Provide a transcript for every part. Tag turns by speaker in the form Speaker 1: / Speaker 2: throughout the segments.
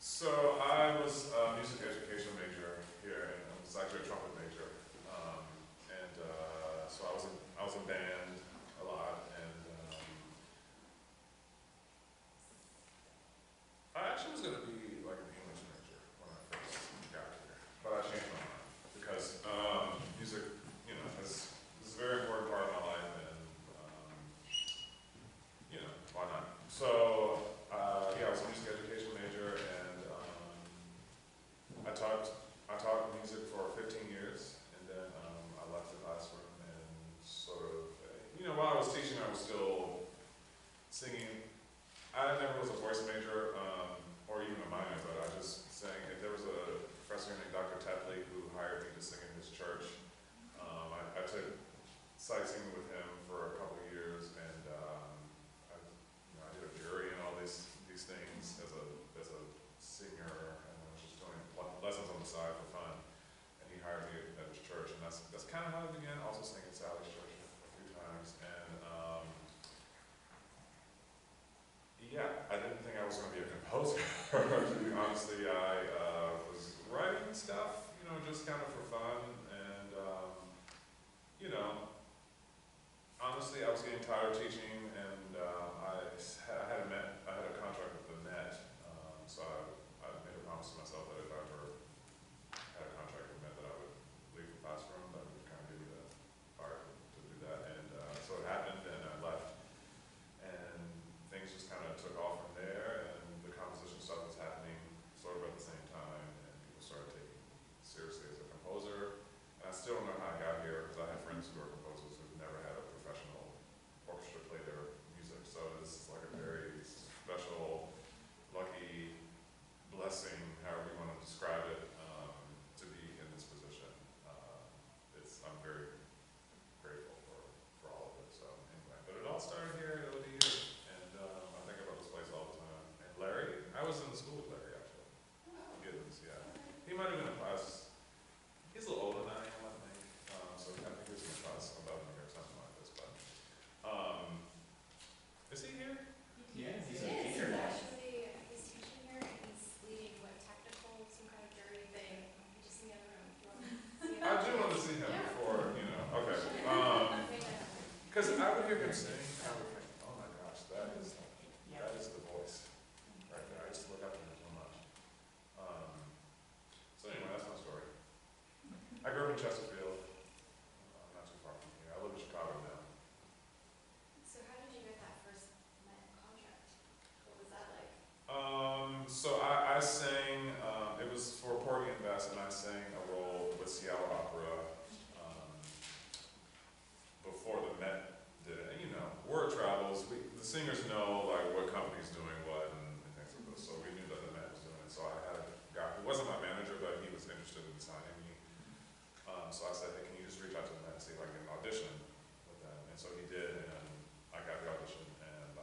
Speaker 1: So I was a music education major here, and I was actually a trumpet major, so I was in band a lot, and I actually was going to be like an English major when I first got here, but I changed my mind because music, you know, is a very important part of my life, and you know, why not? So yeah, I was a music education major, and I taught music for 15 years, and then I left the classroom and sort of, you know, while I was teaching, I was still singing. I never was a voice major or even a minor, but I just sang. If there was a professor named Dr. Tetley who hired me to sing in his church, I took sight singing with him for a couple of years, and I did a jury and all these things as a singer, and I was just doing lessons on the side for fun. And he hired me at his church, and that's kind of how it began. Also sang at Sally's church a few times, and yeah, I didn't think I was going to be a composer. To be honestly, I was writing stuff, you know, just kind of for fun, and you know, honestly, I was getting tired of teaching, and I had a contract with the Met, so I made a promise to myself that if I ever had a contract with the Met, that I would leave the classroom, that would kind of give me the heart to do that, and so it happened, and I left, and things just kind of took off from there, and the composition stuff was happening sort of at the same time, and people started taking me seriously as a composer, and I still don't know how I got here, because I have friends who are composers who've never had a professional orchestra play their music, so this is like a very special, lucky blessing, however you want to describe it, to be in this position. I'm very grateful for all of it, so anyway, but it all started here at ODU, and I think about this place all the time, and Larry, I was in the school with Larry actually, Gibbons, yeah, he might have been a class, he's a little older than I am, I think, so I think he was in a class above me or something like this, but is he here?
Speaker 2: Yeah, he's a
Speaker 3: Yes,
Speaker 2: teacher now.
Speaker 3: actually, he's teaching here, and he's leading what technical, some kind of dirty thing. He's just in the other room. Do you want to see him?
Speaker 1: I do want to see him before, you know, okay, because I would hear him sing, I would think, oh my gosh, that is the voice right there. I used to look up to him so much. So anyway, that's my story. I grew up in Chesterfield, not too far from here. I live in Chicago now.
Speaker 3: So how did you get that first Met contract? What was that like?
Speaker 1: So I sang, it was for Porgy and Bess, and I sang a role with Seattle Opera before the Met did it. And you know, singers know like what company's doing what and things like this. So we knew that the man was doing it. So I had a guy who wasn't my manager, but he was interested in signing me. So I said, hey, can you just reach out to the man and see if I can get an audition with them? And so he did, and I got the audition, and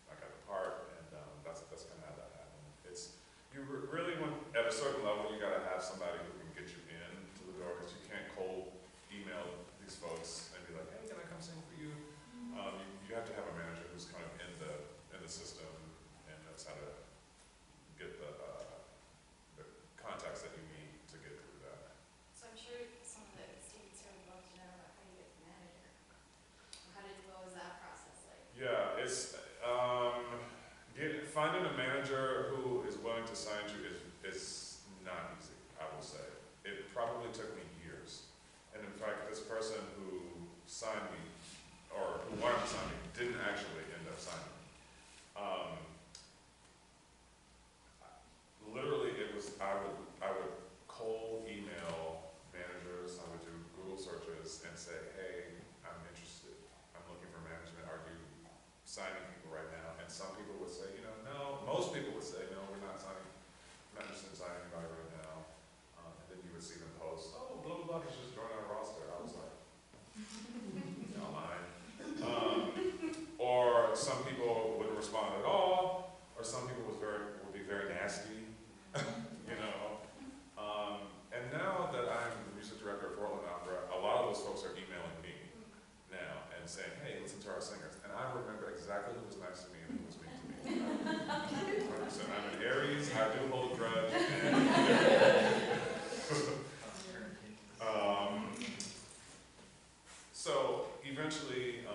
Speaker 1: I got the part, and that's kind of how that happened. It's you really want at a certain level you got to have somebody who can get you in to the door, because you can't cold email these folks and be like, hey, can I come sing for you? You have to have a manager who's kind of in the system and knows how to get the contacts that you need to get through that.
Speaker 3: So I'm sure some of the students here would love to know about how you get the manager. What was that process like?
Speaker 1: Yeah, it's finding a manager who is willing to sign you is not easy, I will say. It probably took me years. And in fact, this person who signed me, or who wanted to sign me, didn't actually end up signing me. Literally, it was, I would cold email managers, I would do Google searches and say, hey, I'm interested, I'm looking for management, are you signing people right now? And some people would say, no, most people would say, no, we're not interested in signing anybody right now. And then you would see them post, oh, blah, blah, blah, has just joined our roster. I was like, y'all lying. Or some people wouldn't respond at all, or some people would be very nasty, And now that I'm the music director of Portland Opera, a lot of those folks are emailing me now and saying, hey, listen to our singers. And I remember exactly who was nice to me and who was mean to me. 100%. I'm an Aries, I do hold a grudge. So eventually,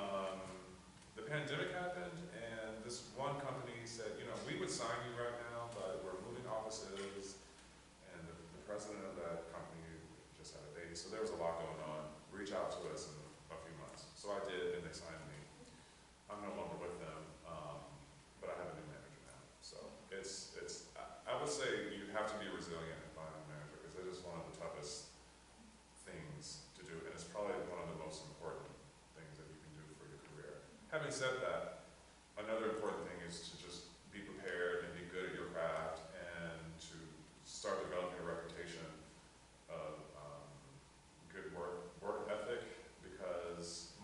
Speaker 1: the pandemic happened, and this one company said, we would sign you right now, but we're moving offices, and the president of that company just had a baby, so there was a lot going on. Reach out to us in a few months. So I did, and they signed me. I'm no longer with them, but I have a new manager now. So I would say you have to be resilient and find a manager, because it is one of the toughest things to do, and it's probably one of the most important things that you can do for your career. Having said that, another important thing is to just be prepared and be good at your craft, and to start developing a reputation of good work ethic, because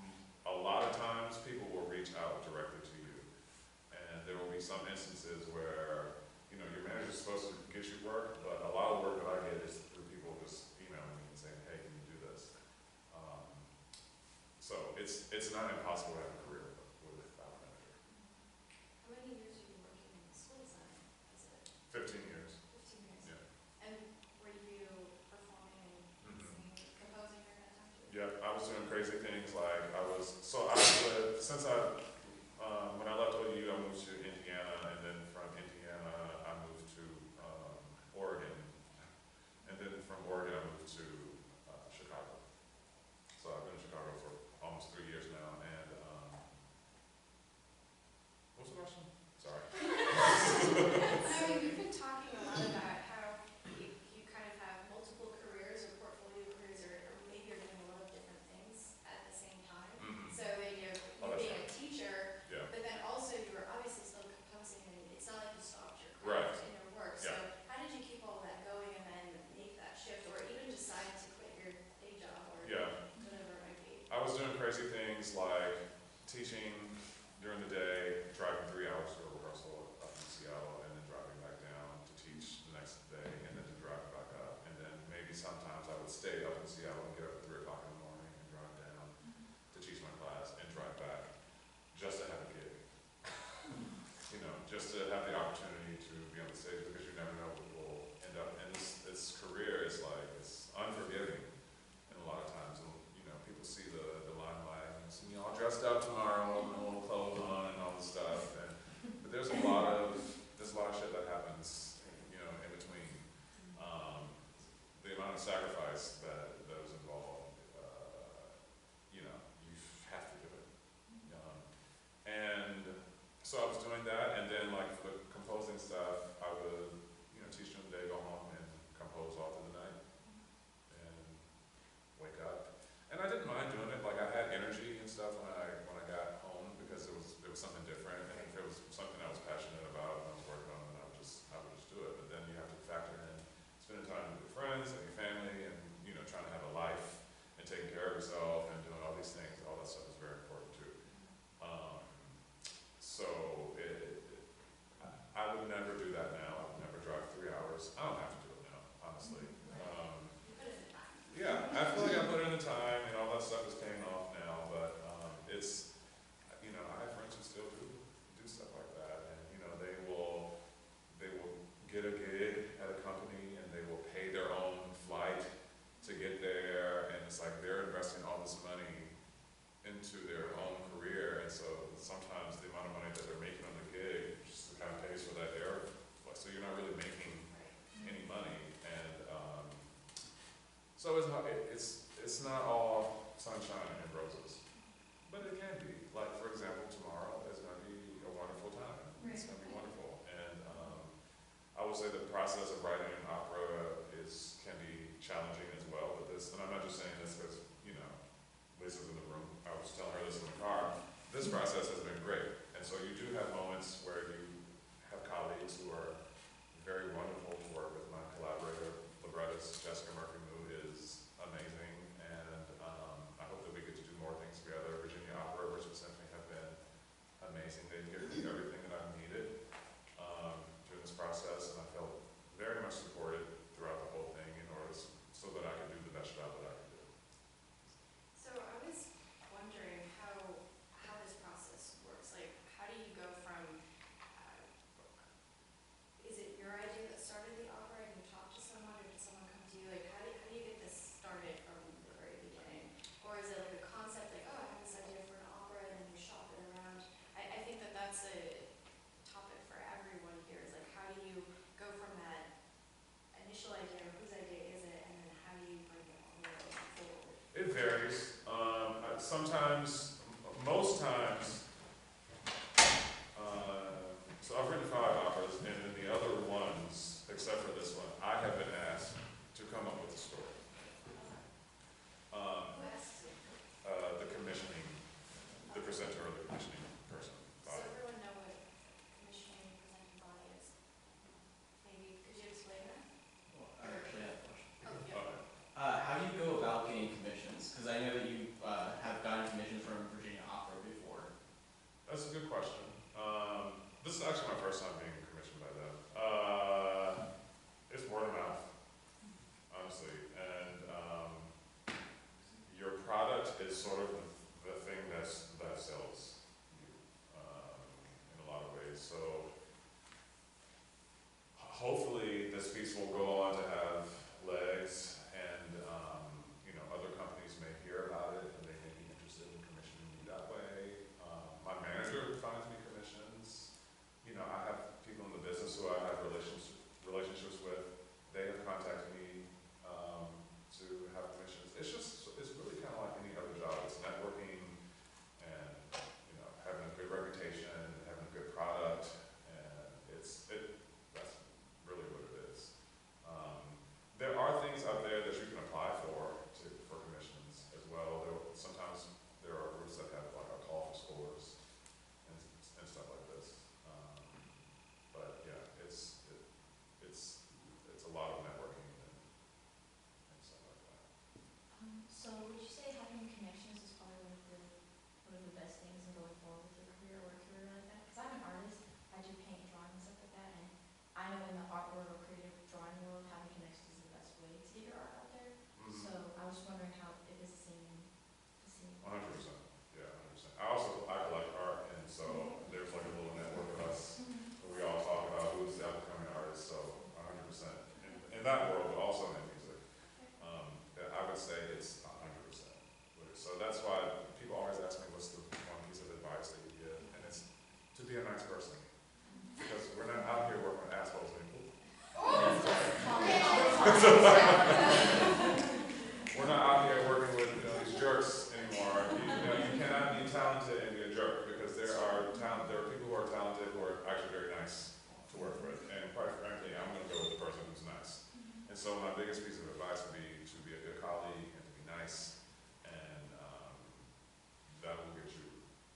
Speaker 1: a lot of times people will reach out directly to you, and there will be some instances where your manager's supposed to get you work, but a lot of work that I get is through people just emailing me and saying, hey, can you do this? So it's not impossible to have a career without a manager.
Speaker 3: How many years have you been working in school design? Is it
Speaker 1: 15 years.
Speaker 3: 15 years?
Speaker 1: Yeah.
Speaker 3: And were you performing and singing, composing during that time too?
Speaker 1: Yep, I was doing crazy things like when I left ODU, I moved to Indiana, and then from Indiana, I moved to Oregon, and then from Oregon, I moved to Chicago. So I've been in Chicago for almost 3 years now, and what was the question? Sorry.
Speaker 3: You've been talking a lot about how you kind of have multiple careers or portfolio careers, or maybe you're doing a lot of different things at the same time.
Speaker 1: Mm-hmm.
Speaker 3: So you being a teacher,
Speaker 1: Yeah.
Speaker 3: but then also you were obviously still composing, and it's not like you stopped your
Speaker 1: Right.
Speaker 3: craft in your work. So
Speaker 1: Yeah.
Speaker 3: how did you keep all that going and then make that shift, or even decide to quit your day job or
Speaker 1: Yeah.
Speaker 3: whatever it might be?
Speaker 1: I was doing crazy things like teaching during the day, driving 3 hours to a rehearsal up in Seattle, and then driving back down to teach the next day, and then to drive back up. And then maybe sometimes I would stay up in Seattle and get up at 3 o'clock in the morning and drive down to teach my class and drive back just to have a gig. Just to have the opportunity to be on the stage, because you never know what will end up. And this career is it's unforgiving. And a lot of times, people see the limelight and see me all dressed up tomorrow with a little clothes on and all this process has been great. And so you do have moments where you have colleagues who are very wonderful to work with. My collaborator, librettist Jessica Murphy-Moo, is amazing, and I hope that we get to do more things together. Virginia Opera, Richard Symphony have been amazing. They've given me everything that I've needed during this process, and I felt very much supported throughout the whole thing in order so that I could do the best job that I could do.
Speaker 3: So I was wondering how this process works. Like, how do you go from, is it your idea that started the opera and you talk to someone, or did someone come to you? Like, how do you get this started from the very beginning? Or is it like a concept, like, oh, I have this idea for an opera, and then you shop it around? I think that that's a topic for everyone here, is like, how do you go from that initial idea, whose idea is it, and then how do you bring it all the way forward?
Speaker 1: It varies. Sometimes, most times, so I've written 5 operas, and then the other ones, except for this one, I have been asked to come up with a story.
Speaker 3: Who asks you?
Speaker 1: The commissioning, the presenter or the commissioning person.
Speaker 3: Does everyone know what commissioning presenting body is? Maybe, could you explain that?
Speaker 2: Well, I actually have a question.
Speaker 3: Oh, yeah.
Speaker 2: How do you go about getting commissions? Because I know that you have gotten commissions from Virginia Opera before.
Speaker 1: That's a good question. This is actually my first time being commissioned by them. It's word of mouth, honestly, and your product is sort of the thing that sells you in a lot of ways. So hopefully this piece will go on to have legs, and other companies may hear about it and they may be interested in commissioning me that way. My manager finds me commissions. I have people in the business who I have relationships with. They have contacted me to have commissions. It's really kind of like any other job. It's networking and having a good reputation, having a good product, and that's really what it is. There are things out there that you can apply for commissions as well. Sometimes there are groups that have like a call for scores and stuff like this. But yeah, it's a lot of networking and stuff like that.
Speaker 4: So would you say having connections is probably one of the best things in going forward with your career or a career like that? Because I'm an artist, I do paint, drawing, and stuff like that, and I know in the art world or creative drawing world, having connections is the best way to get your art out there. So I was just wondering if it's the same.
Speaker 1: 100%. Yeah, 100%. I collect art, and so there's like a little network of us where we all talk about who's the upcoming artist. So 100%. In that world, but also in music, I would say it's 100%. So that's why people always ask me what's the one piece of advice that you give, and it's to be a nice person, because we're not out here working with assholes anymore. We're not out here working with these jerks anymore. You cannot be talented and be a jerk, because there are people who are talented who are actually very nice to work with. And quite frankly, I'm going to go with the person who's nice. And so my biggest piece of advice would be to be a good colleague and to be nice, and that will get you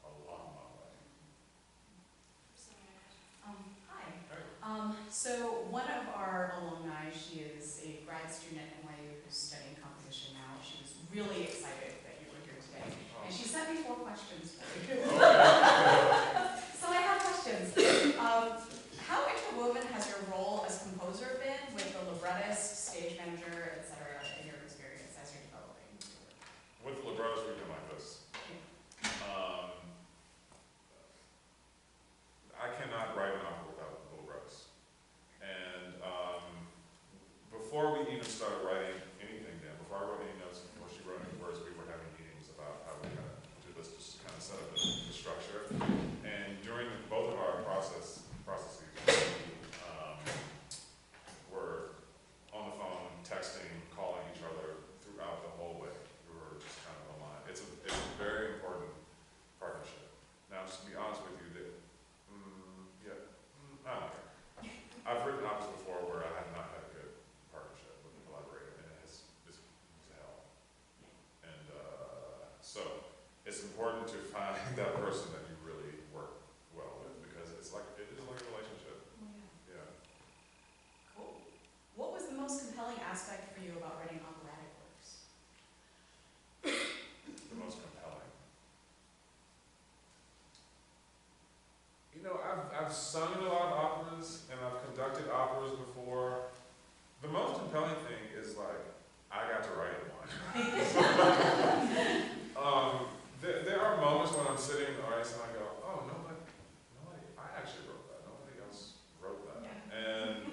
Speaker 1: a long, long way.
Speaker 5: Hi.
Speaker 1: Hey.
Speaker 5: So one of our alumni, she is a grad student at NYU who's studying composition now. She was really excited that you were here today. And she sent me 4 questions for you. So I have questions. How interwoven has your role as composer been with the librettist, stage manager, etc.?
Speaker 1: it's important to find that person that you really work well with, because it is like a relationship. Yeah.
Speaker 5: Cool. What was the most compelling aspect for you about writing operatic works?
Speaker 1: The most compelling. You know, I've sung in a lot of operas and I've conducted operas before. The most compelling thing is like, I got to write one. There are moments when I'm sitting in the audience and I go, oh, nobody, I actually wrote that. Nobody else wrote that.
Speaker 5: Yeah.
Speaker 1: And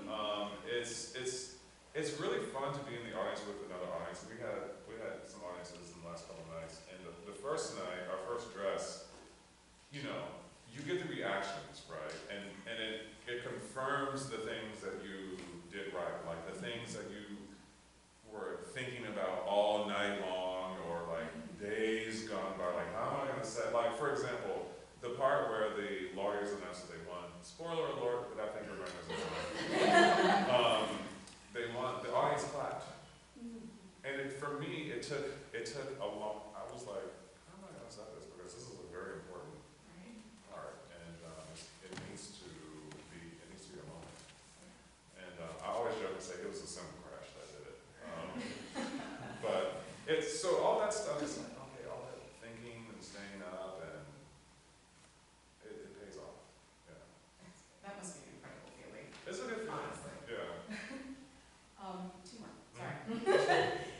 Speaker 1: it's really fun to be in the audience with another audience. We had some audiences in the last couple of nights, and the first night, our first dress, you know, you get the reactions, right? And it confirms the things that you did right, like the things that you were thinking about all night long, or like days gone by, like how am I gonna say, like for example, the part where the lawyers announced that they won, spoiler alert, but I think everyone knows it. They won, the audience clapped. And for me, it took a long, I was like, how am I gonna say this, because this is a very important part, and it needs to be a moment. And I always joke and say it was a cymbal crash that did it. But it's, so all that stuff is like, okay, all that thinking and staying up, and it pays off. Yeah.
Speaker 5: That must be an incredible feeling.
Speaker 1: It's a good feeling.
Speaker 5: Honestly.
Speaker 1: Yeah.
Speaker 5: Two more. Sorry.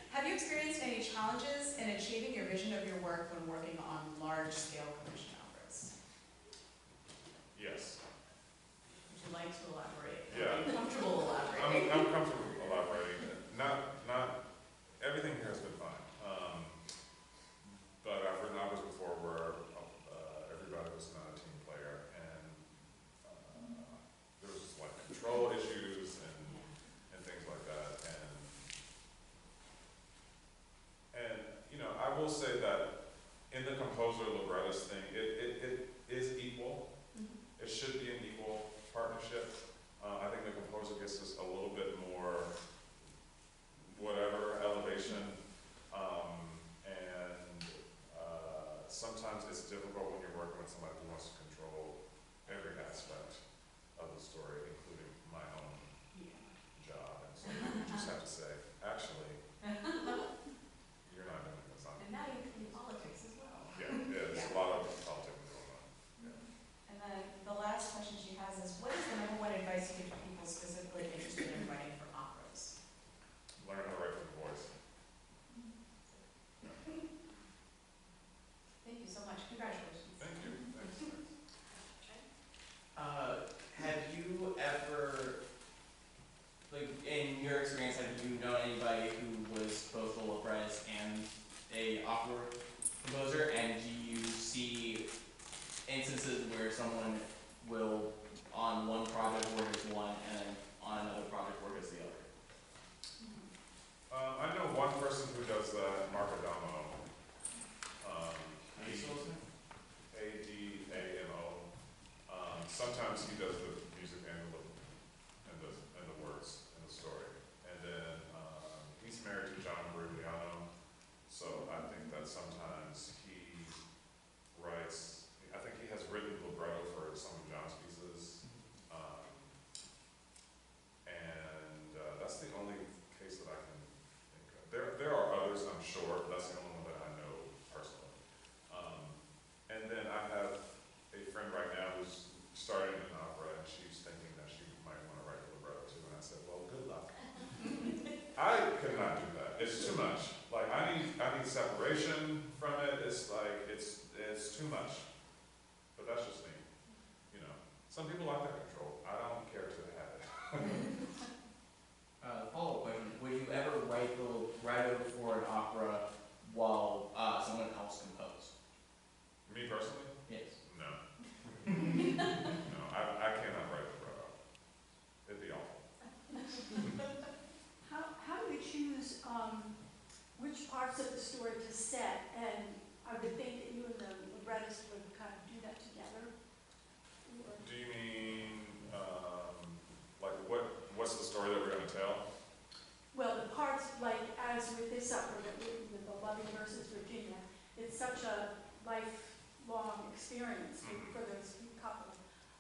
Speaker 5: Have you experienced any challenges in achieving your vision of your work when working on large-scale commission operas?
Speaker 1: Yes.
Speaker 5: Would you like to elaborate?
Speaker 1: Yeah.
Speaker 5: Are you comfortable elaborating?
Speaker 1: I'm comfortable elaborating. Not everything here has been fine. But I've written operas before where everybody was not a team player, and there was just like control issues and things like that. And you know, I will say that in the composer librettist thing, it is equal. It should be an equal partnership. I think the composer gets just a little bit more whatever elevation, and sometimes it's difficult when you're working with somebody who wants to control every aspect of the story, including my own job. And so you just have to say, actually, you're not doing this.
Speaker 5: And now you can do politics as well.
Speaker 1: Yeah, there's a lot of politics going on.
Speaker 5: And then the last question she has is, what is the #1 advice you give to people specifically interested in writing for operas?
Speaker 1: Learn how to write for the voice.
Speaker 5: Thank you so much. Congratulations.
Speaker 1: Thank you. Thanks.
Speaker 2: Have you ever, like, in your experience, have you known anybody who was both a librettist and a opera composer, and do you see instances where someone will, on one project, work as one, and then on another project, work as the other?
Speaker 1: I know one person who does that, Mark Adamo. Adamo. Sometimes he does the music and the words and the story. And then he's married to John Brigliano, so I think that sometimes he writes. I think he has written libretto for some of John's pieces, and that's the only case that I can think of. There are others, I'm sure, but that's the only one that I know personally. And then I have a friend right now who's starting an opera, and she's thinking that she might want to write a libretto too. And I said, well, good luck. I could not do that. It's too much. Like I need separation from it. It's like it's too much. But that's just me. You know, some people like that control. I don't care to have it.
Speaker 2: Follow-up question, would you ever write the libretto for an opera while someone else composed?
Speaker 1: Me personally?
Speaker 2: Yes.
Speaker 1: No. No, I cannot write libretto. It'd be awful.
Speaker 6: How do you choose which parts of the story to set? And I would think that you and the librettist would kind of do that together.
Speaker 1: Do you mean
Speaker 6: lifelong experience for those couple.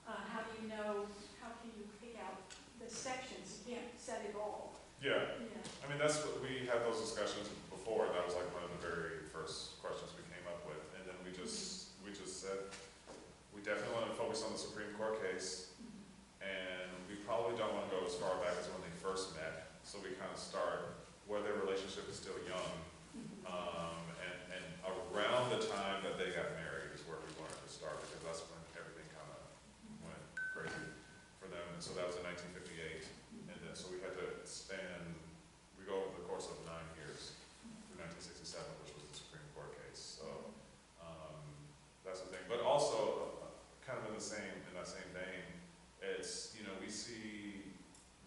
Speaker 6: How do you know, how can you pick out the sections? You can't set it all.
Speaker 1: Yeah.
Speaker 6: Yeah.
Speaker 1: I mean, that's what, we had those discussions before, that was like one of the very first questions we came up with, and then we just said, we definitely want to focus on the Supreme Court case, and we probably don't want to go as far back as when they first met, so we kind of start where their relationship is still young, and around the time that they got married is where we wanted to start, because that's when everything kind of went crazy for them, and so that was in 1958, and then, so we had to span, we go over the course of 9 years, through 1967, which was the Supreme Court case, so, that's the thing, but also, kind of in that same vein, it's, you know, we see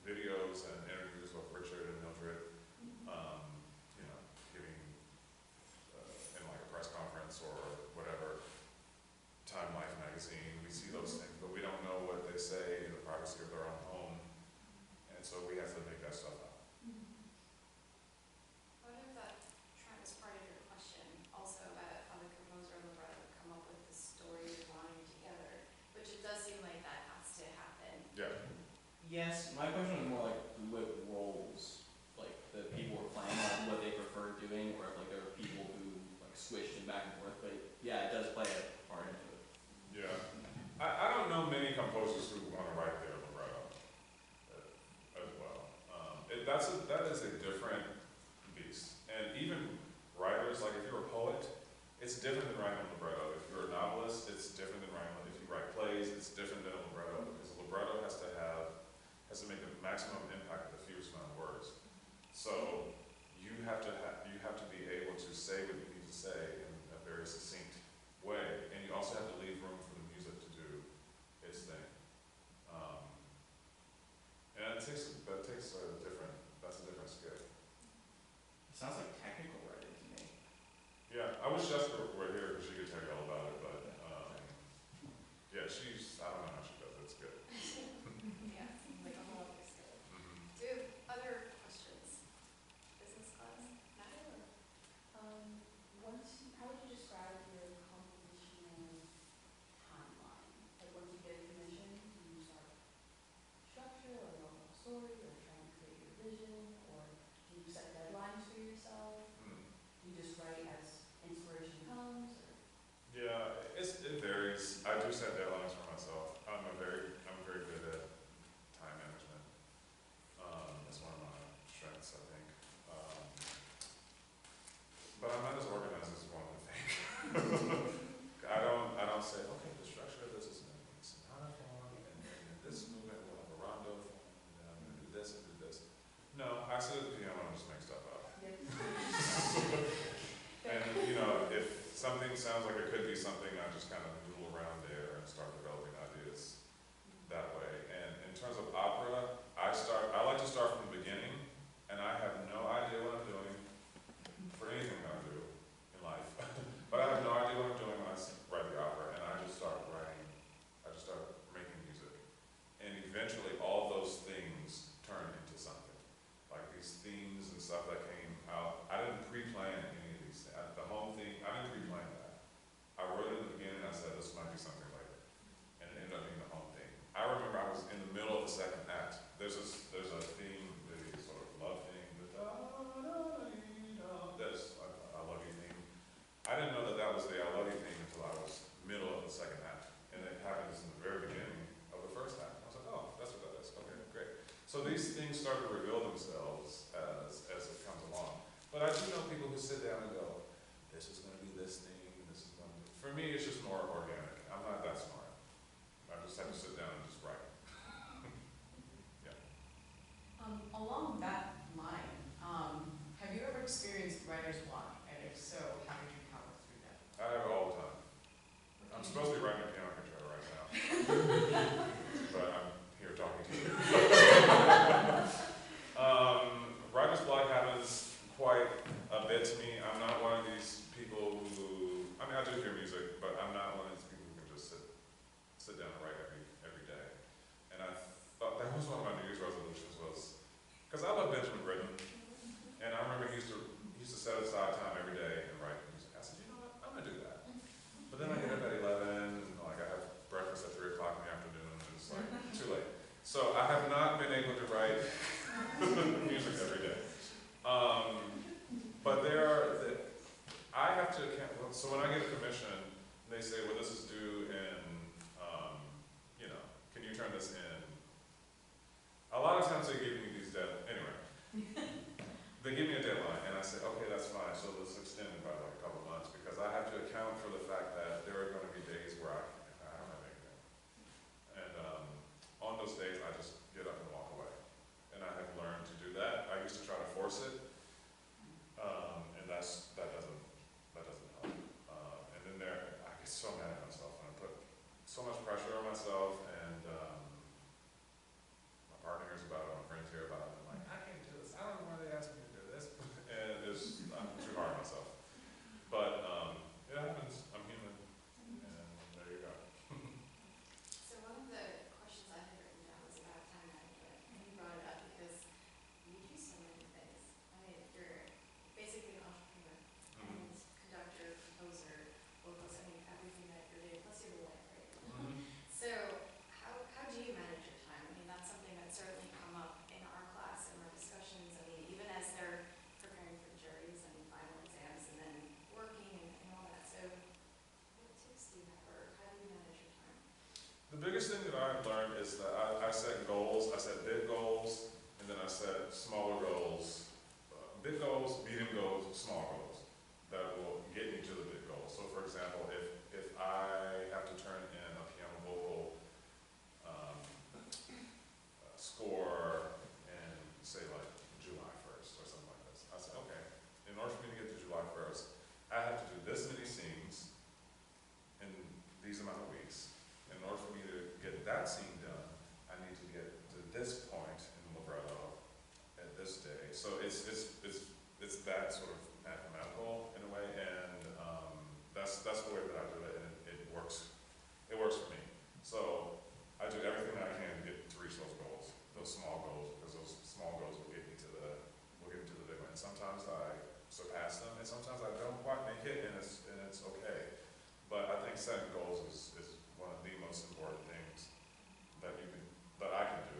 Speaker 1: videos and interviews with Richard and Mildred, you know, giving, in like a press conference or whatever, Time Life magazine, we see those things, but we don't know what they say in the privacy of their own home, and so we have to make that stuff up.
Speaker 3: What if that, Trent, was part of your question also about how the composer and the writer would come up with the story you're wanting together, which it does seem like that has to happen.
Speaker 1: Yeah.
Speaker 2: Yes, my question was more like what roles, like the people were playing, like what they preferred doing, or if like there were people who like switched and back and forth. But yeah, it does play a part into it.
Speaker 1: Yeah. I don't know many composers who want to write their libretto as well. That is a different beast. And even writers, like if you're a poet, it's different than writing a libretto. If you're a novelist, it's different than writing, if you write plays, it's different than a libretto, because a libretto has to make the maximum impact with the fewest amount of words. So you have to be able to say what you need to say in a very succinct way, and you also have to leave room for the music to do its thing. And that's a different skill.
Speaker 2: It sounds like technical writing to me.
Speaker 1: Yeah, I wish Jessica were here because she could tell you all about it, but yeah, I don't know how she does it, it's good.
Speaker 3: Yeah, seems like a whole other skill.
Speaker 1: Mhm.
Speaker 3: Do you have other questions? Business class? Natalie?
Speaker 4: How would you describe your compositional timeline? Like once you get a commission, do you start structure or your whole story or trying to create your vision, or do you set deadlines for yourself? Do you just write as inspiration comes? Or?
Speaker 1: Yeah, it varies. I do set deadlines for myself. I'm very good at time management. It's one of my strengths, I think. But I'm not as organized as one would think. I don't say, okay, the structure of this is going to be sonata form, and then in this movement we'll have a rondo form, and then I'm going to do this and do this. No, I sit at the piano and just make stuff up.
Speaker 4: Yep.
Speaker 1: And you know, if something sounds like it could be something, I just kind of noodle around there and start developing ideas that way. And in terms of opera, I like to start from the beginning, and I have no idea what I'm doing for anything that I do in life. But I have no idea what I'm doing when I write the opera, and I just start writing, I just start making music. And eventually all those things turn into something. Like these themes and stuff that came out, I didn't pre-plan any of these things. The home theme, I didn't pre-plan that. I wrote it in the beginning, I said this might be something later. And it ended up being the home theme. I remember I was in the middle of the second act. There's a theme, the sort of love theme, the da-da-dee-da, that's I love you theme. I didn't know that was the I love you theme until I was middle of the second act. And it happens in the very beginning of the first act. I was like, oh, that's what that is. Okay, great. So these things start to reveal themselves as it comes along. But I do know people who sit down and go, this is going to be this thing, this is going to be... For me, it's just more organic. I'm not that smart. I just have to sit down and just write. Yeah.
Speaker 5: Along that line, have you ever experienced writer's block? And if so, how did you power through that?
Speaker 1: I have it all the time. I'm supposed to be writing a piano concerto right now. But I'm here talking to you. Writer's block happens quite a bit to me. I'm not one of these people who, I mean, I do hear music, but I'm not one of get a commission, they say, well, this is due in, you know, can you turn this in? A lot of times they give me these anyway. They give me a deadline, and I say, okay, that's fine, so let's extend it by like a couple months, because I have to account for the fact that there are gonna be days where I don't have anything. And, on those days, I just get up and walk away. And I have learned to do that. I used to try to force it, and that doesn't help. And then I get so mad at myself, and I put so much pressure on myself, and, my partner hears about it, my friends hear about it, and I'm like, I can't do this, I don't know why they asked me to do this, and I'm too hard on myself. But, it happens, I'm human, and there you go.
Speaker 3: So one of the questions I had written down was about time management, and you brought it up because you do so many things. I mean, you're basically an entrepreneur and conductor, composer, vocalist, I mean, everything that you're doing, plus you're the wife, right? So how do you manage your time? I mean, that's something that's certainly come up in our class, in our discussions. I mean, even as they're preparing for juries and final exams and then working and all that. So what tips do you have, or how do you manage your time?
Speaker 1: The biggest thing that I've learned is that I set goals, I set big goals, and then I set smaller goals. Big goals, medium goals, small goals that will get me to the big goal. So for example, if I have to turn in a piano vocal score in, say, like July 1st or something like this, I say, okay, in order for me to get to July 1st, I have to do this many scenes in these amount of weeks. In order for me to get that scene done, I need to get to this point in libretto at this day. So it's that sort of mathematical in a way, and that's the way that I do it, and it works. It works for me. So I do everything that I can to reach those goals, those small goals, because those small goals will get me to the big one. And sometimes I surpass them, and sometimes I don't quite make it, and it's okay. But I think setting goals is one of the most important things that I can do.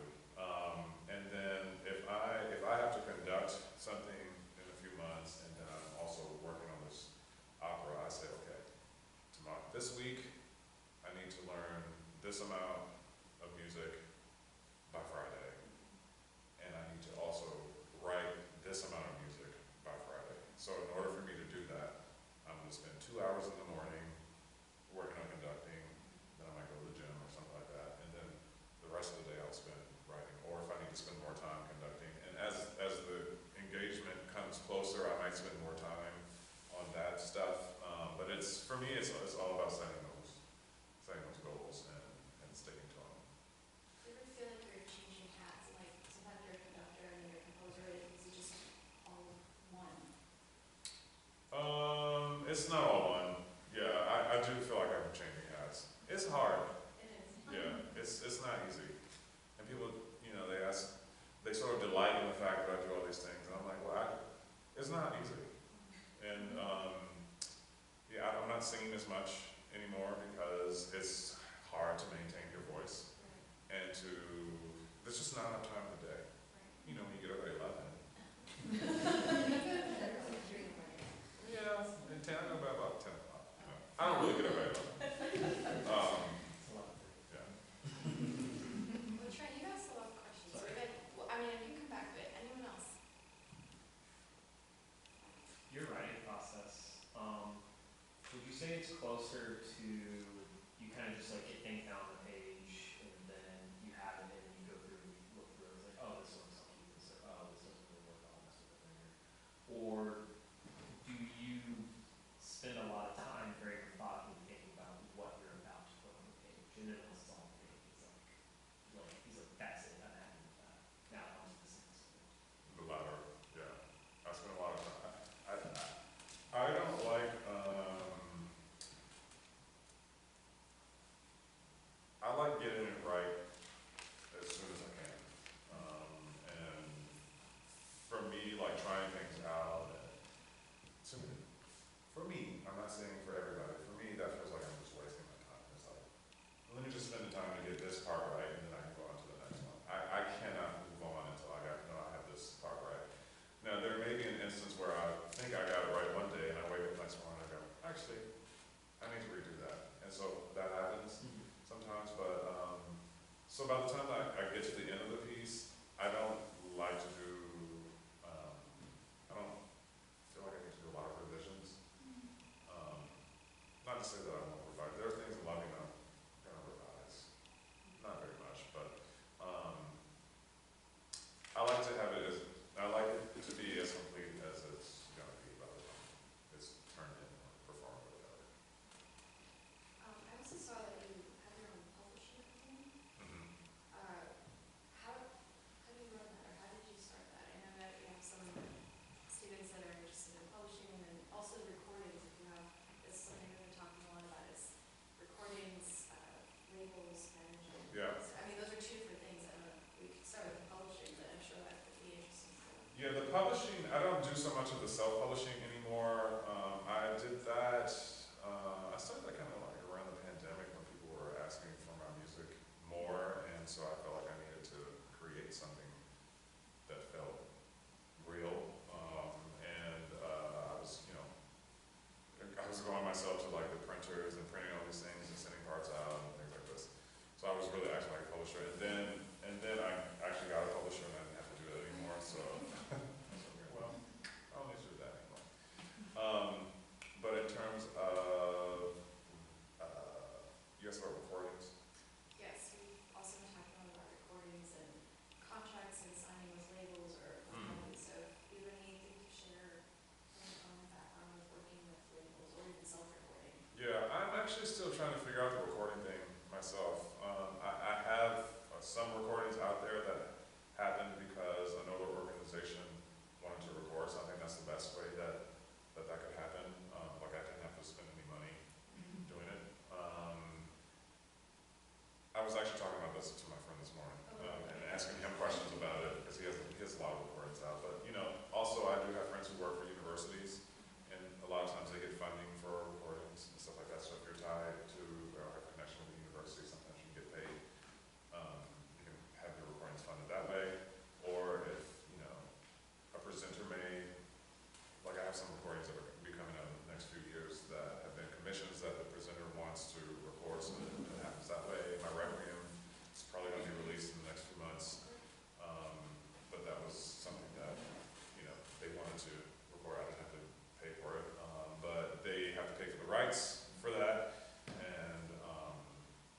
Speaker 1: And then if I have to conduct something in a few months, and then I'm also working on this opera, I say, okay, this week I need to learn this amount of music by Friday, and I need to also write this amount of music by Friday. So in order for me to do that, I'm going to spend 2 hours in the morning working on conducting, then I might go to the gym or something like that, and then the rest of the day I'll spend writing, or if I need to spend more time conducting. And as the engagement comes closer, I might spend more time on that stuff. But for me, it's all about setting those goals and sticking to them.
Speaker 3: Do you ever feel like you're changing hats? Like sometimes you're a conductor and you're a composer, is it just all one?
Speaker 1: It's not all one. Yeah, I do feel like I'm changing hats. It's hard.
Speaker 3: It is.
Speaker 1: Yeah, it's not easy. And people, they sort of delight in the fact that I do all these things, and I'm like, well, it's not easy. And yeah, I'm not singing as much anymore because it's hard to maintain your voice, and there's just not enough time in the day. You know, when you get up at 11. Yeah, and 10, I go by about 10 o'clock. You know. I don't really get up at 11. Yeah.
Speaker 3: Well, Trent, you asked a lot of questions. So I mean, you can come back to it. Anyone else?
Speaker 2: Your writing process, would you say it's closer to, you kind of just like get things down on the page, and then you have it, and you go through and you look through, it's like, oh, this one's so cute, this, oh, this doesn't really work, I'll mess with it later.
Speaker 1: So by the time I get to the end of the piece, I don't like to do, I don't feel like I get to do a lot of revisions. Not to say that I won't revise, there are things in loving I'm gonna revise, not very much, but, I like to have it as, I like it to be as complete as it's gonna be by the time it's turned in or performed or whatever.
Speaker 3: I also saw that you have your own publishing company. How do you run that, or how did you start that? I know that you have some students that are interested in publishing, and then also recordings, if you have, it's something we've been talking a lot about, is recordings, labels, management.
Speaker 1: Yeah.
Speaker 3: So, I mean, those are two different things. I don't know, we could start with publishing, but I'm sure that could be interesting.
Speaker 1: Yeah, the publishing, I don't do so much of the self-publishing anymore. I did that, I started that kind of like around the pandemic when people were asking for my music more, and so I felt like I needed to create something that felt real. I was, you know, I was going myself to like the printers and printing all these things and sending parts out and things like this. So I was really acting like a publisher, and then I actually got a publisher and I didn't have to do that anymore, so. Well, I don't need to do that anymore. But in terms of, you asked about recordings.
Speaker 3: Yes, we've also been talking about recordings and contracts and signing with labels or companies, so do you have anything to share on the background of working with labels or even self-recording?
Speaker 1: Yeah, I'm actually still trying to figure out the recording thing myself. I have some recordings out there that happened because another organization wanted to record, so I think that's the best way that could happen. Like I didn't have to spend any money doing it. I was actually talking about this to my friend this morning, and asking him questions about it, because he has a lot of recordings out. But, you know, also I do have friends who work for universities, and a lot of times they get funding for recordings and stuff like that. So if you're tied to or have a connection with the university, sometimes you can get paid. You can have your recordings funded that way. Or if, you know, a presenter may, like I have some recordings that are going to be coming out in the next few years that have been commissions that the presenter wants to record, so that it happens that way. My requiem is probably going to be released in the next few months, but that was something that, you know, they wanted to record. I didn't have to pay for it, but they have to pay for the rights for that, and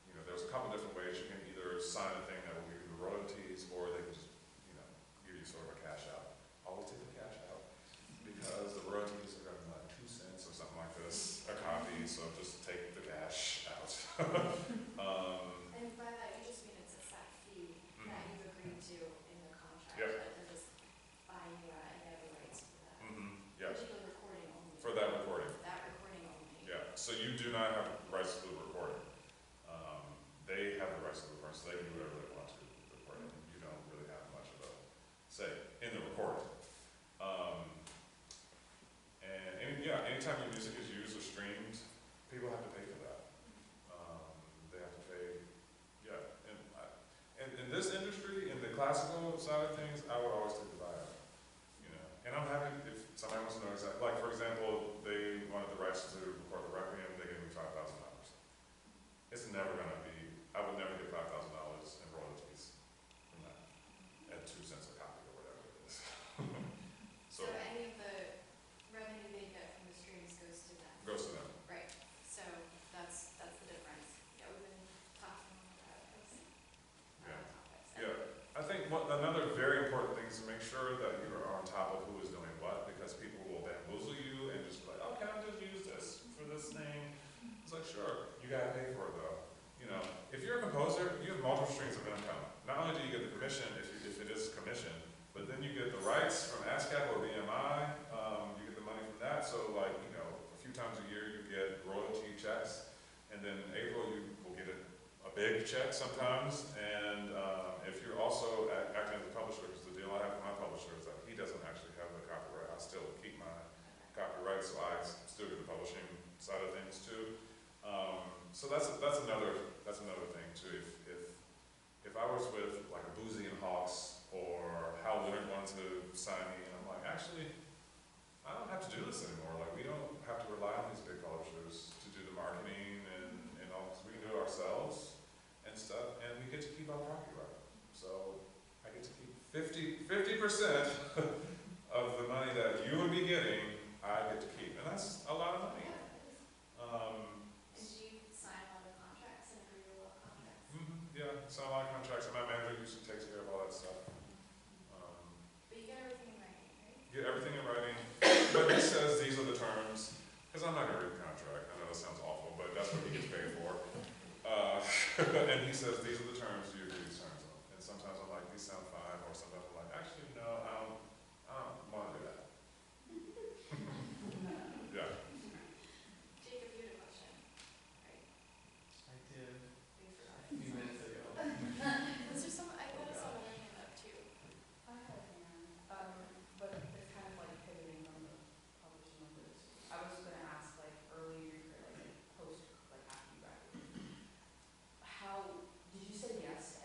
Speaker 1: you know, there's a couple different ways. You can either sign a thing that will give you the royalties, or they can just, you know, give you sort of a cash out. Always take the cash out, because the royalties are going to be like 2 cents or something like this a copy, so just take the cash out.
Speaker 3: And by that, you just mean it's a set fee that you've agreed to in the contract,
Speaker 1: Yep.
Speaker 3: that they're just buying you out and you have the rights for that.
Speaker 1: Yeah,
Speaker 3: Particular recording only.
Speaker 1: for that recording.
Speaker 3: That recording only.
Speaker 1: Yeah, so you do not have rights to the recording. They have the rights to the recording, so they can do whatever they want to with the recording. You don't really have much of a say in the recording. Anytime your music is used or streamed, people have to pay for that. They have to pay, yeah. And in this industry, in the classical side of things, I would always take the buyout. You know, and I'm happy if somebody wants to know exactly. Like for example, they wanted the rights to record the requiem. They gave me $5,000. It's never gonna be. I would never get $5,000 in royalties from that, at 2 cents a copy or whatever it is.
Speaker 3: So any of the revenue they get from the streams goes to them?
Speaker 1: Goes to them.
Speaker 3: Right, so that's the difference. Yeah, we've been talking about those topics.
Speaker 1: Yeah, I think another very important thing is to make sure that you are on top of who is doing what, because people will bamboozle you and just be like, oh, can I just use this for this thing? It's like, sure, you gotta pay for it though. You know, if you're a composer, you have multiple streams of income. Not only do you get the commission, if it is commission, but then you get the rights from ASCAP or BMI, you get the money from that. So like, you know, a few times a year you get royalty checks, and then in April you will get a big check sometimes. And if you're also acting as a publisher, because the deal I have with my publisher is that he doesn't actually have the copyright. I still keep my copyright, so I still get the publishing side of things too. So that's another thing too. If I was with like a Boozy and Hawks or Hal Leonard wanted to sign me, and I'm like, actually, I don't have to do this anymore. Like, we don't have to rely on these big publishers to do the marketing and all, because we can do it ourselves and stuff, and we get to keep our 50% of the money that you would be getting, I get to keep, and that's a lot of money.
Speaker 3: Yeah, it is.
Speaker 1: Um,
Speaker 3: And do you sign a lot of contracts and agree to a lot of contracts?
Speaker 1: yeah, sign a lot of contracts, and my manager usually takes care of all that stuff.
Speaker 3: But you get everything in writing, right?
Speaker 1: Get everything in writing, but he says these are the terms, because I'm not gonna read the contract, I know that sounds awful, but that's what he gets paid for. And he says, these are the terms, you agree to terms on. And sometimes I'm like, these sound fine, or sometimes I'm like, actually, no, I don't wanna do that. Yeah.
Speaker 3: Jacob, you had a question, right?
Speaker 2: I did
Speaker 3: We forgot.
Speaker 2: a few minutes ago.
Speaker 3: Was there some, I thought I saw one hand up too.
Speaker 7: I had a hand, but it's kind of like pivoting from the publishing of this. I was gonna ask like early in your career, like post, like after you graduated. How, did you say yes to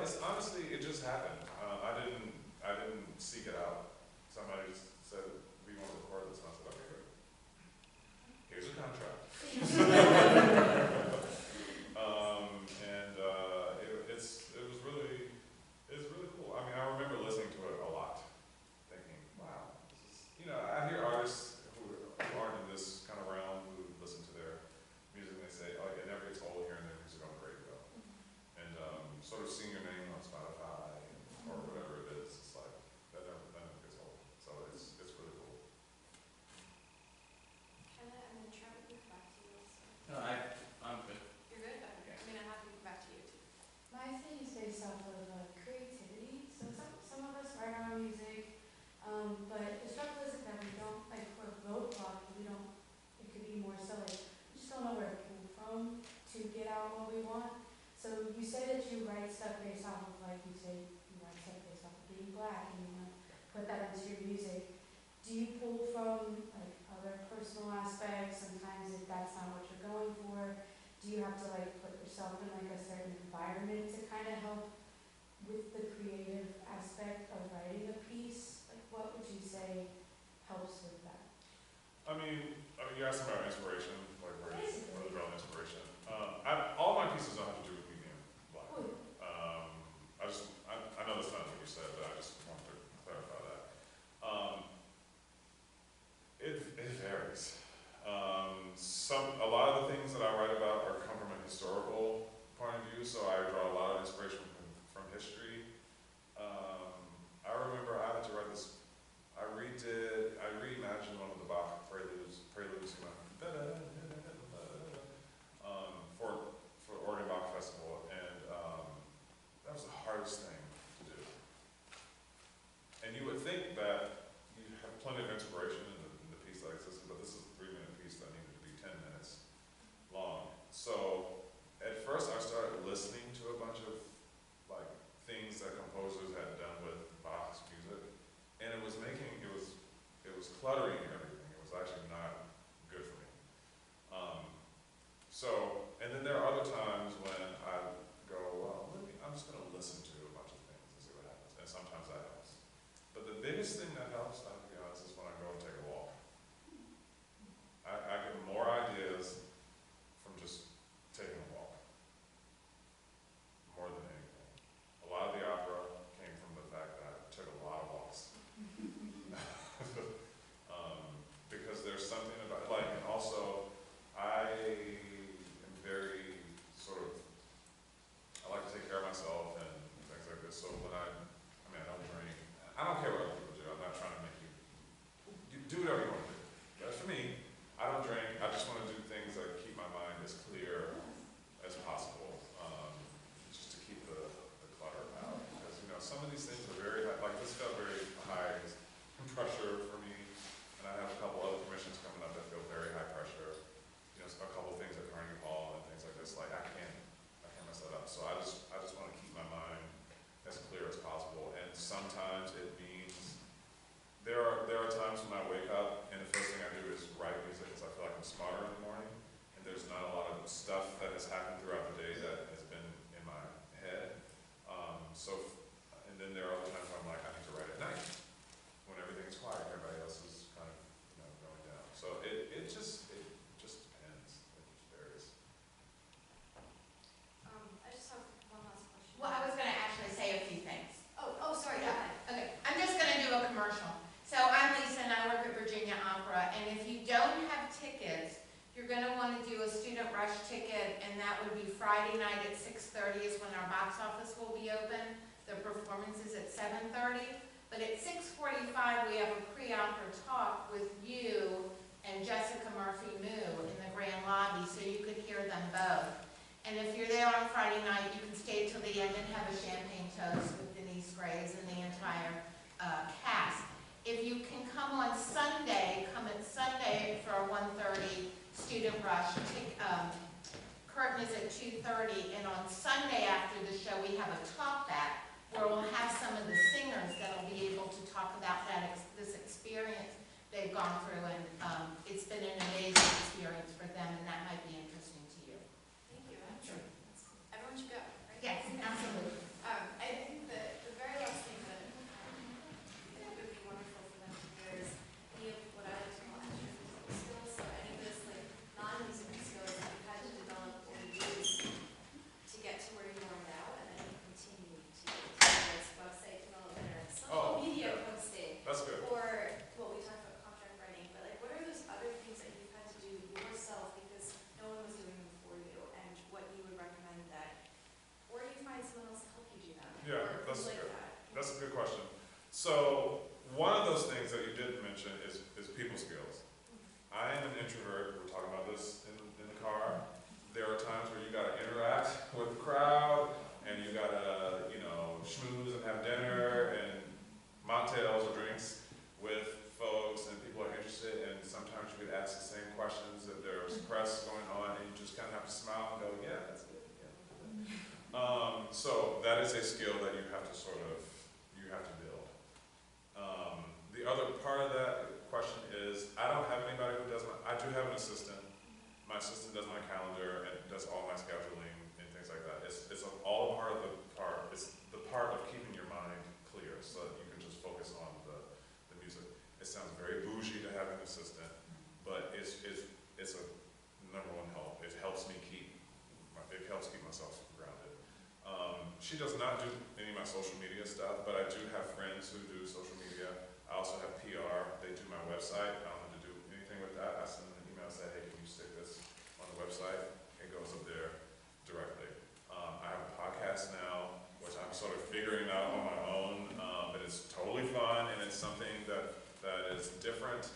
Speaker 1: it's honestly, it just happened. I didn't seek it out. Somebody just said, we want to record this, and I said, okay, great. Here's a contract. It's really cool. I mean, I remember listening to it a lot, thinking, wow, this is, I hear artists who aren't in this kind of realm who listen to their music and they say, oh, it never gets old hearing their music on the radio. And sort of seeing your name on Spotify or whatever it is, it's like, that never gets old. So it's really cool.
Speaker 3: Can I'm gonna try to get back to you also.
Speaker 2: No, I'm good.
Speaker 3: You're good? Okay. I mean, I'm happy to get back to you too.
Speaker 8: My thing is based off of creativity. So some of us write our own music, but the struggle is that we don't, like for roadblock, we don't, it could be more so like, we just don't know where to pull from to get out what we want. So you say that you write stuff based off of, like you say, you write stuff based off of being black and you want to put that into your music. Do you pull from like other personal aspects? Sometimes if that's not what you're going for, do you have to like put yourself in like a certain environment to kind of help with the creative aspect of writing a piece? Like what would you say helps with that?
Speaker 1: I mean, you're asking about inspiration, like where you
Speaker 8: Basically.
Speaker 1: draw inspiration. All my pieces don't have to do with me being black.
Speaker 8: Oh,
Speaker 1: I know that's not what you said, but I just wanted to clarify that. It varies. A lot of the things that I write about come from a historical point of view, so I draw a lot of inspiration from history. I remember I had to write this. I reimagined one of the Bach preludes, for Oregon Bach Festival, and that was the hardest thing to do. And you would think that you have plenty of inspiration in the piece that existed, but this is a 3-minute piece that needed to be 10 minutes long. So at first I started listening to a bunch of like things that composers had done with Bach's music, and it was cluttering everything. It was actually not good for me. And then there are other times when I go, well, I'm just going to listen to a bunch of things and see what happens, and sometimes that helps. But the biggest thing that helps, I have to be honest, is when I go and take a walk. I get more ideas from just taking a walk, more than anything. A lot of the opera came from the fact that I took a lot of walks. Because there's something about, like, and also, I am very sort of, I like to take care of myself and things like this, so when I don't drink, I don't care what other people do, I'm not trying to make you do whatever you want to do. That's for me. I don't drink, I just want to do things that keep my mind as clear as possible, just to keep the clutter out. Because, some of these things are very high, like this felt very high pressure for me, and I have a couple other commissions coming up that feel very high pressure. A couple things at Carnegie Hall and things like this, like I can't mess that up. So I just want to keep my mind as clear as possible, and sometimes it means there are times when I wake up and the first thing I do is write music because I feel like I'm smarter in the morning, and there's not a lot of stuff that has happened throughout the day that has been in my head. And then there are other times when I'm like, I need to write at night when everything's quiet, everybody else is kind of going down. So it just depends. It just varies.
Speaker 3: I just have one last question.
Speaker 9: Well, I was going to actually say a few things.
Speaker 3: Oh, sorry, go ahead.
Speaker 9: Okay, I'm just going to do a commercial. So I'm Lisa and I work at Virginia Opera, and if you don't have tickets, you're going to want to do a student rush ticket, and that would be Friday night at 6:30 is when our box office will be open. The performance is at 7:30, but at 6:45 we have a pre-opera talk with you and Jessica Murphy-Moo in the grand lobby, so you could hear them both. And if you're there on Friday night, you can stay till the end and have a champagne toast with Denise Graves and the entire cast. If you can come on Sunday, come at Sunday for a 1:30 student rush. Curtain is at 2:30, and on Sunday after the show we have a talk back where we'll have some of the singers that'll be able to talk about this experience they've gone through, and it's been an amazing experience for them, and that might be interesting to you.
Speaker 3: Thank you. Everyone should go, right?
Speaker 9: Yes, absolutely.
Speaker 3: I
Speaker 1: those things that you didn't mention is people skills. I am an introvert. We're talking about this in the car. There are times where you gotta interact with the crowd, and you gotta, you know, schmooze and have dinner and mocktails or drinks with folks, and people are interested, and sometimes you could ask the same questions if there's press going on, and you just kind of have to smile and go, yeah, that's good. Yeah. So that is a skill that you have to build. The other part of that question is, I don't have anybody who does I do have an assistant. My assistant does my calendar and does all my scheduling and things like that. It's all part of it's the part of keeping your mind clear so that you can just focus on the music. It sounds very bougie to have an assistant, but it's a number one help. It helps keep myself grounded. She does not do any of my social media stuff, but I do have friends who do social media. I also have PR. They do my website. I don't have to do anything with that. I send them an email and say, hey, can you stick this on the website? It goes up there directly. I have a podcast now, which I'm sort of figuring out on my own, but it's totally fun, and it's something that is different,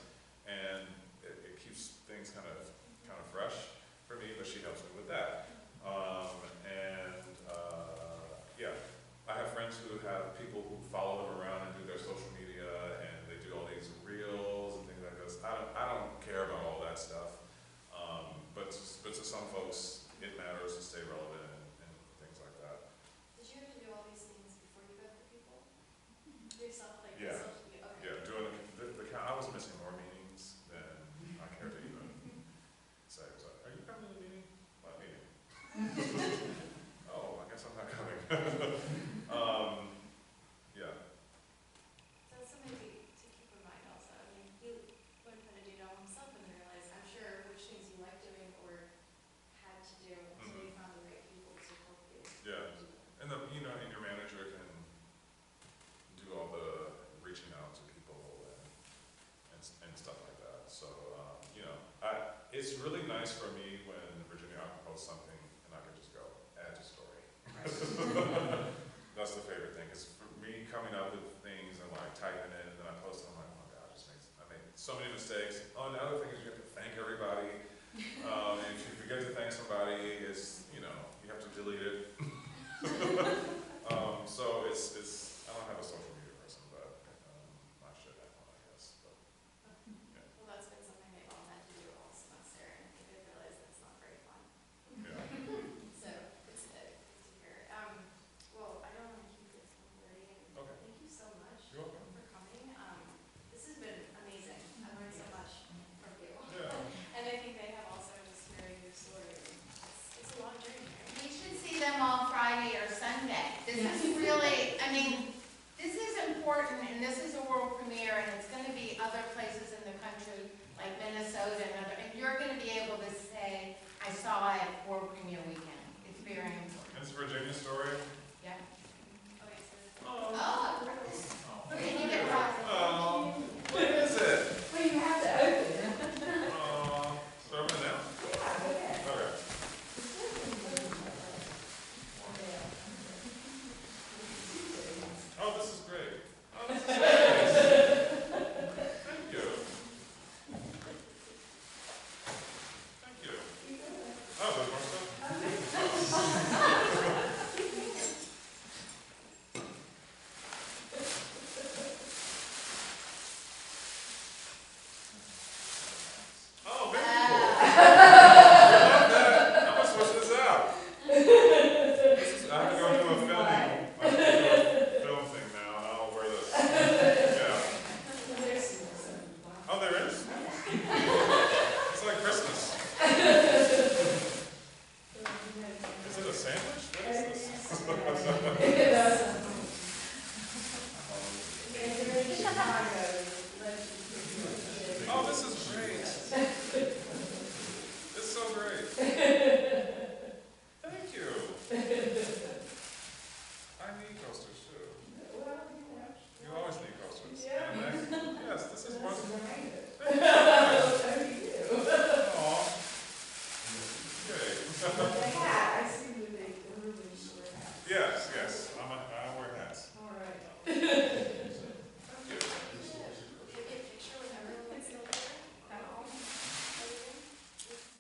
Speaker 1: and it keeps things kind of fresh for me, but she helps me with that. Yeah, I have friends who have people who follow them around and do their social media, and they do all these reels and things like this. I don't care about all that stuff, but to some folks, it matters to stay relevant and things like that.
Speaker 3: Did you have to do all these things before you got the people? Yourself, like
Speaker 1: Yeah.
Speaker 3: social media? Okay.
Speaker 1: Yeah, doing I was missing more meetings than I care to even say. So, are you coming to the meeting? What meeting? Oh, I guess I'm not coming. Yeah.
Speaker 3: So it's something to keep in mind also. I mean, you learn how to do it all himself and realize, I'm sure, which things you like doing or had to do until you found the right people to help you.
Speaker 1: Yeah. And and your manager can do all the reaching out to people and stuff like that. So, it's really nice for me when Virginia posts something and I can just go, add to story. That's the favorite thing. It's for me coming up with things and like typing it, and then I post it. I'm like, oh my God, I made so many mistakes. Oh, and the other thing is you have to thank everybody. And if you forget to thank somebody, it's, you have to delete it. So it's I don't have a social media person, but I should have one, I guess. But, yeah.
Speaker 3: Well, that's been something they've all had to do all semester, and I think they realize that it's not very fun.
Speaker 1: Yeah.
Speaker 3: So it's good to hear. Well, I don't want to keep this one wordy, and
Speaker 1: Okay.
Speaker 3: thank you so much
Speaker 1: You're welcome.
Speaker 3: for coming. This has been amazing. I've learned so much from you.
Speaker 1: Yeah.
Speaker 3: And I think they have also just hearing your story. It's a long journey here.
Speaker 9: We should see them all Friday or Sunday. This is really, this is important, and this is a world premiere, and it's gonna be other places in the country, like Minnesota and you're gonna be able to say, I saw it world premiere weekend. It's very important.
Speaker 1: And it's a Virginia story.
Speaker 9: Yeah.
Speaker 3: Okay, so
Speaker 1: Oh.
Speaker 9: Oh,